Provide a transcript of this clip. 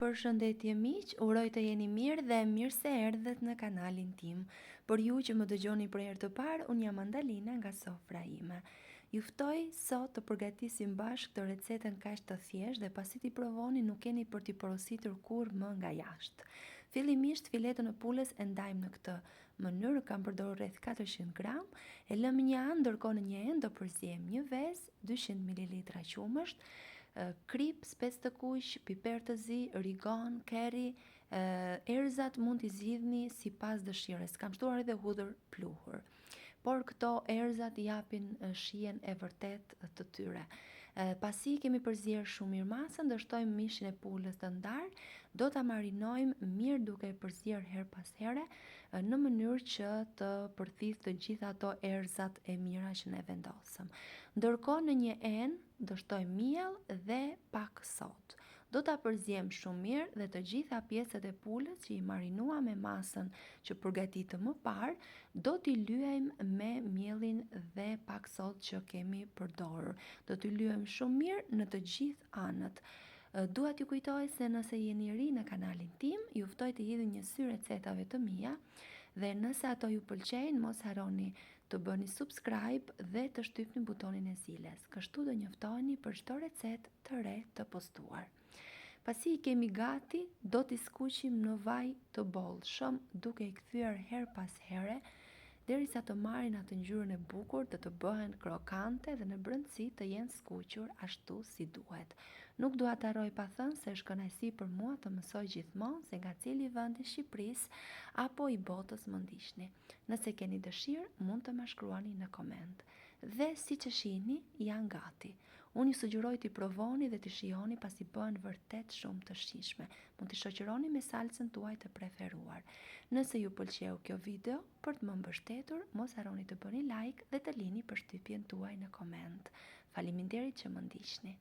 Përshëndetje miq, uroj të jeni mirë dhe mirë se erdhët në kanalin tim. Për ju që më dëgjoni për herë të parë, unë jam Andalina nga sofra ime. Ju ftoj sot të përgatisim bashkë të recetën kaq të thjeshtë dhe pasi t'i provoni nuk keni për t'i porositur kur më nga jashtë. Fillimisht filetën e pulës e ndajmë në këtë mënyrë, kam përdorur rreth 400 gram, e lëm një anë, ndërkohë në një enë do përzihem një vezë, 200 ml qumësht, krip, spec të kuq, piper të zi, origan, kerry, erëzat mund t'i zgjidhni sipas dëshirës. Kam shtuar edhe hudhër pluhur. Por këto erëzat japin shijen e vërtet të tyre. Pasi kemi përzier shumë mirë masën, do shtojmë mishin e pulës të ndarë, do ta marinojmë mirë duke e përzier her pas here në mënyrë që të përthith të gjitha ato erëzat e mira që ne vendosëm. Ndërkohë në një enë do shtojmë miell dhe pak sot. Do ta përzijem shumë mirë dhe të gjitha pjesët e pulës që i marinuam me masën që përgatitëm më parë, do t'i lyejmë me miellin dhe pak sot që kemi përdorur. Do t'i lyejmë shumë mirë në të gjithë anët. Dua t'ju kujtoj se nëse jeni ri në kanalin tim, ju ftoj të hidhni një sy recetave të mia dhe nëse ato ju pëlqejnë, mos harroni të bëni subscribe dhe të shtypni butonin e ziles. Kështu do njoftoheni për çdo recetë të re të postuar. Pasi i kemi gati, do t'i skuqim në vaj të bollshëm duke i kthyer her pas here derisa të marrin atë ngjyrën e bukur, të bëhen krokante dhe në brendësi të jenë skuqur ashtu si duhet. Nuk dua të harroj pa thënë se është kënaqësi për mua të mësoj gjithmonë se nga cili vend i Shqipërisë apo i botës më ndiqni. Nëse keni dëshirë, mund të më shkruani në koment. Dhe siç e shihni, janë gati. Unë ju sugjeroj t'i provoni dhe t'i shijoni pasi bëhen vërtet shumë të shijshme. Mund t'i shoqëroni me salcën tuaj të preferuar. Nëse ju pëlqeu kjo video, për të më mbështetur, mos harroni të bëni like dhe të lini përshtypjen tuaj në koment. Faleminderit që më ndiqni.